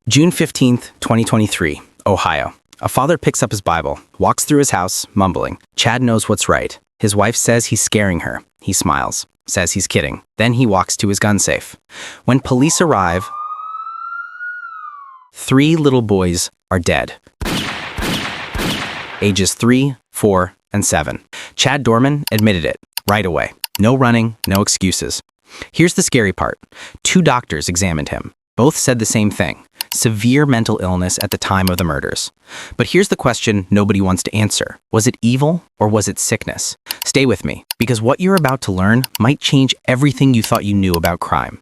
June 15th, 2023, Ohio. A father picks up his Bible, walks through his house, mumbling. Chad knows what's right. His wife says he's scaring her. He smiles, says he's kidding. Then he walks to his gun safe. When police arrive, 3 little boys are dead. Ages 3, 4, and 7. Chad Dorman admitted it right away. No running, no excuses. Here's the scary part. 2 doctors examined him. Both said the same thing. Severe mental illness at the time of the murders. But here's the question nobody wants to answer. Was it evil or was it sickness? Stay with me, because what you're about to learn might change everything you thought you knew about crime.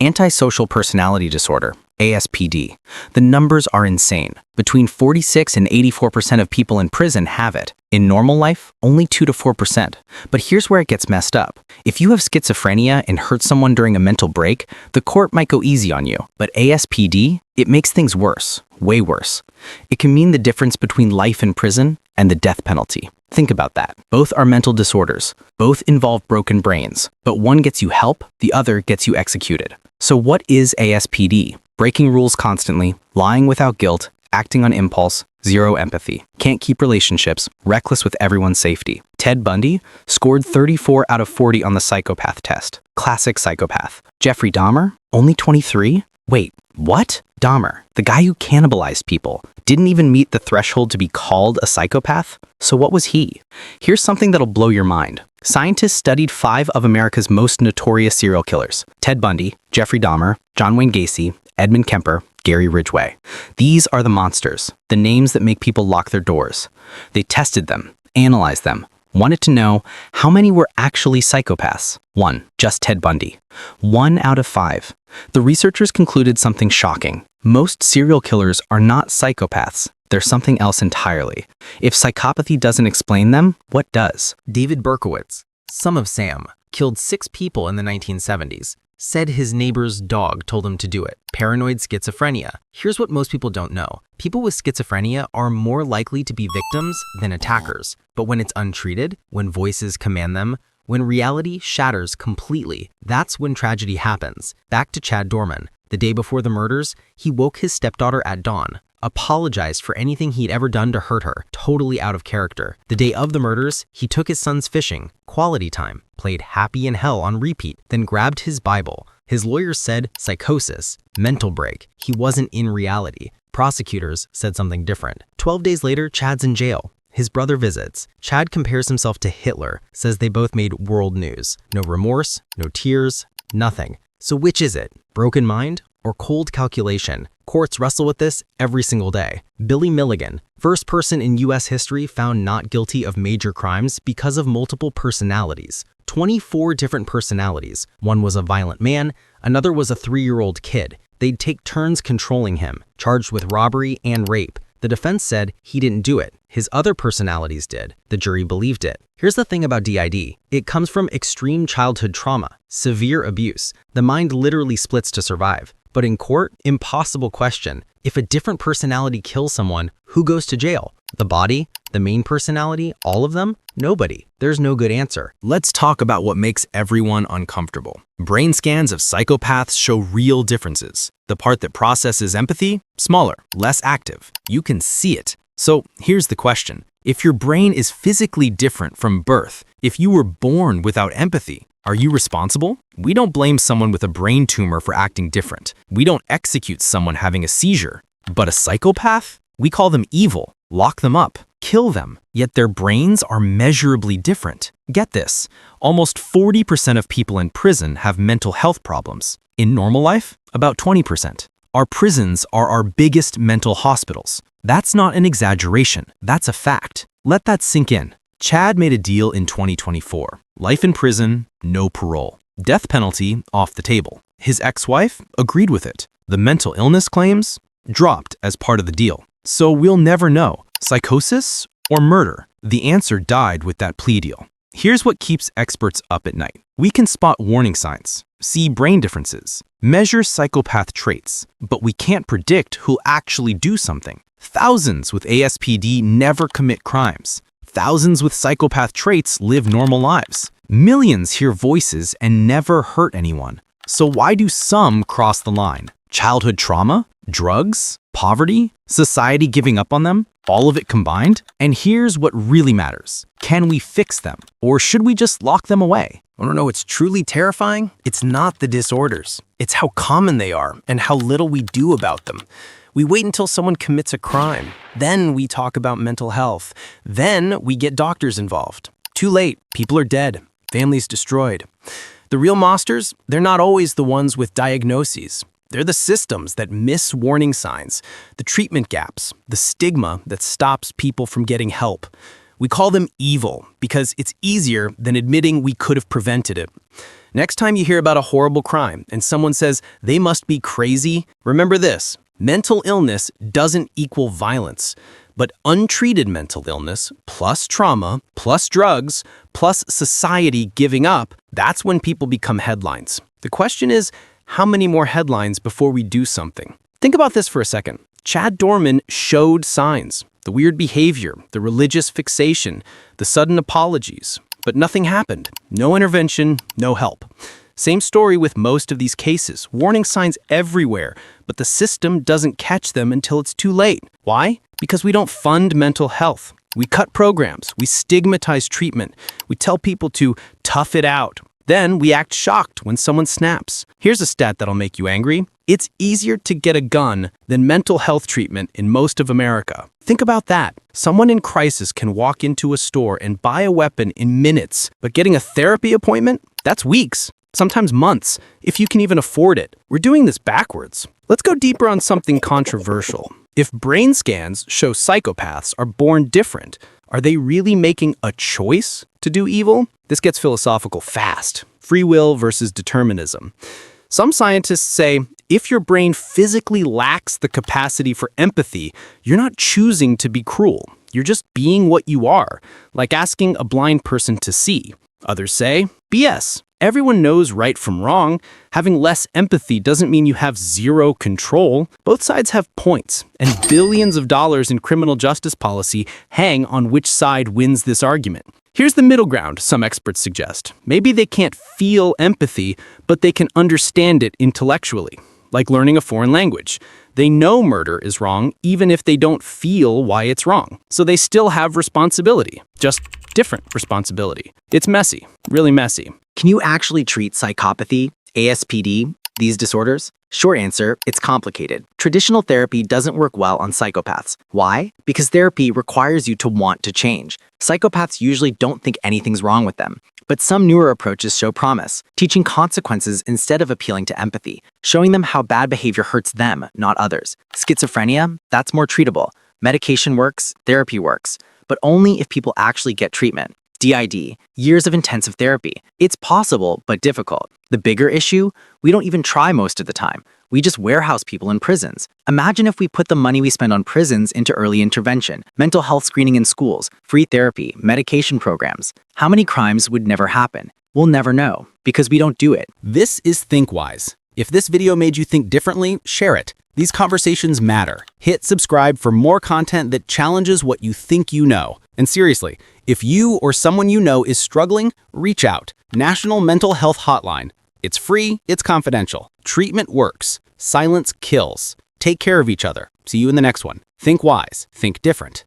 Antisocial Personality Disorder, ASPD. The numbers are insane. Between 46 and 84% of people in prison have it. In normal life, only 2 to 4%. But here's where it gets messed up. If you have schizophrenia and hurt someone during a mental break, the court might go easy on you. But ASPD, it makes things worse, way worse. It can mean the difference between life in prison and the death penalty. Think about that. Both are mental disorders. Both involve broken brains. But one gets you help, the other gets you executed. So what is ASPD? Breaking rules constantly, lying without guilt, acting on impulse, zero empathy, can't keep relationships, reckless with everyone's safety. Ted Bundy scored 34 out of 40 on the psychopath test. Classic psychopath. Jeffrey Dahmer, only 23? Wait, what? Dahmer, the guy who cannibalized people, didn't even meet the threshold to be called a psychopath? So what was he? Here's something that'll blow your mind. Scientists studied 5 of America's most notorious serial killers: Ted Bundy, Jeffrey Dahmer, John Wayne Gacy, Edmund Kemper, Gary Ridgway. These are the monsters, the names that make people lock their doors. They tested them, analyzed them, wanted to know how many were actually psychopaths. 1, just Ted Bundy. 1 out of 5. The researchers concluded something shocking. Most serial killers are not psychopaths. They're something else entirely. If psychopathy doesn't explain them, what does? David Berkowitz, son of Sam, killed 6 people in the 1970s. Said his neighbor's dog told him to do it. Paranoid schizophrenia. Here's what most people don't know. People with schizophrenia are more likely to be victims than attackers. But when it's untreated, when voices command them, when reality shatters completely, that's when tragedy happens. Back to Chad Dorman. The day before the murders, he woke his stepdaughter at dawn, apologized for anything he'd ever done to hurt her, totally out of character. The day of the murders, he took his sons fishing, quality time, played Happy in Hell on repeat, then grabbed his Bible. His lawyers said psychosis, mental break. He wasn't in reality. Prosecutors said something different. 12 days later, Chad's in jail. His brother visits. Chad compares himself to Hitler, says they both made world news. No remorse, no tears, nothing. So which is it? Broken mind or cold calculation? Courts wrestle with this every single day. Billy Milligan, first person in U.S. history found not guilty of major crimes because of multiple personalities. 24 different personalities. One was a violent man, another was a 3-year-old kid. They'd take turns controlling him, charged with robbery and rape. The defense said he didn't do it. His other personalities did. The jury believed it. Here's the thing about DID. It comes from extreme childhood trauma, severe abuse. The mind literally splits to survive. But in court, impossible question. If a different personality kills someone, who goes to jail? The body? The main personality? All of them? Nobody. There's no good answer. Let's talk about what makes everyone uncomfortable. Brain scans of psychopaths show real differences. The part that processes empathy, smaller, less active. You can see it. So here's the question. If your brain is physically different from birth, if you were born without empathy, are you responsible? We don't blame someone with a brain tumor for acting different. We don't execute someone having a seizure. But a psychopath? We call them evil, lock them up, kill them, yet their brains are measurably different. Get this, almost 40% of people in prison have mental health problems. In normal life, about 20%. Our prisons are our biggest mental hospitals. That's not an exaggeration, that's a fact. Let that sink in. Chad made a deal in 2024. Life in prison, no parole. Death penalty off the table. His ex-wife agreed with it. The mental illness claims dropped as part of the deal. So we'll never know, psychosis or murder. The answer died with that plea deal. Here's what keeps experts up at night. We can spot warning signs, see brain differences, measure psychopath traits, but we can't predict who'll actually do something. Thousands with ASPD never commit crimes. Thousands with psychopath traits live normal lives. Millions hear voices and never hurt anyone. So why do some cross the line? Childhood trauma? Drugs? Poverty? Society giving up on them? All of it combined? And here's what really matters. Can we fix them? Or should we just lock them away? I don't know what's truly terrifying? It's not the disorders. It's how common they are and how little we do about them. We wait until someone commits a crime. Then we talk about mental health. Then we get doctors involved. Too late. People are dead. Families destroyed. The real monsters, they're not always the ones with diagnoses. They're the systems that miss warning signs, the treatment gaps, the stigma that stops people from getting help. We call them evil because it's easier than admitting we could have prevented it. Next time you hear about a horrible crime and someone says they must be crazy, remember this: mental illness doesn't equal violence, but untreated mental illness plus trauma plus drugs plus society giving up, that's when people become headlines. The question is, how many more headlines before we do something? Think about this for a second. Chad Dorman showed signs. The weird behavior, the religious fixation, the sudden apologies. But nothing happened. No intervention, no help. Same story with most of these cases. Warning signs everywhere, but the system doesn't catch them until it's too late. Why? Because we don't fund mental health. We cut programs. We stigmatize treatment. We tell people to tough it out. Then we act shocked when someone snaps. Here's a stat that'll make you angry. It's easier to get a gun than mental health treatment in most of America. Think about that. Someone in crisis can walk into a store and buy a weapon in minutes, but getting a therapy appointment? That's weeks, sometimes months, if you can even afford it. We're doing this backwards. Let's go deeper on something controversial. If brain scans show psychopaths are born different, are they really making a choice to do evil? This gets philosophical fast. Free will versus determinism. Some scientists say if your brain physically lacks the capacity for empathy, you're not choosing to be cruel. You're just being what you are, like asking a blind person to see. Others say, BS. Everyone knows right from wrong. Having less empathy doesn't mean you have zero control. Both sides have points, and billions of dollars in criminal justice policy hang on which side wins this argument. Here's the middle ground, some experts suggest. Maybe they can't feel empathy, but they can understand it intellectually, like learning a foreign language. They know murder is wrong, even if they don't feel why it's wrong. So they still have responsibility, just different responsibility. It's messy, really messy. Can you actually treat psychopathy, ASPD, these disorders? Short answer, it's complicated. Traditional therapy doesn't work well on psychopaths. Why? Because therapy requires you to want to change. Psychopaths usually don't think anything's wrong with them. But some newer approaches show promise, teaching consequences instead of appealing to empathy, showing them how bad behavior hurts them, not others. Schizophrenia, that's more treatable. Medication works, therapy works, but only if people actually get treatment. DID, years of intensive therapy. It's possible, but difficult. The bigger issue, we don't even try most of the time. We just warehouse people in prisons. Imagine if we put the money we spend on prisons into early intervention, mental health screening in schools, free therapy, medication programs. How many crimes would never happen? We'll never know, because we don't do it. This is ThinkWise. If this video made you think differently, share it. These conversations matter. Hit subscribe for more content that challenges what you think you know. And seriously, if you or someone you know is struggling, reach out. National Mental Health Hotline. It's free, it's confidential. Treatment works. Silence kills. Take care of each other. See you in the next one. Think wise, think different.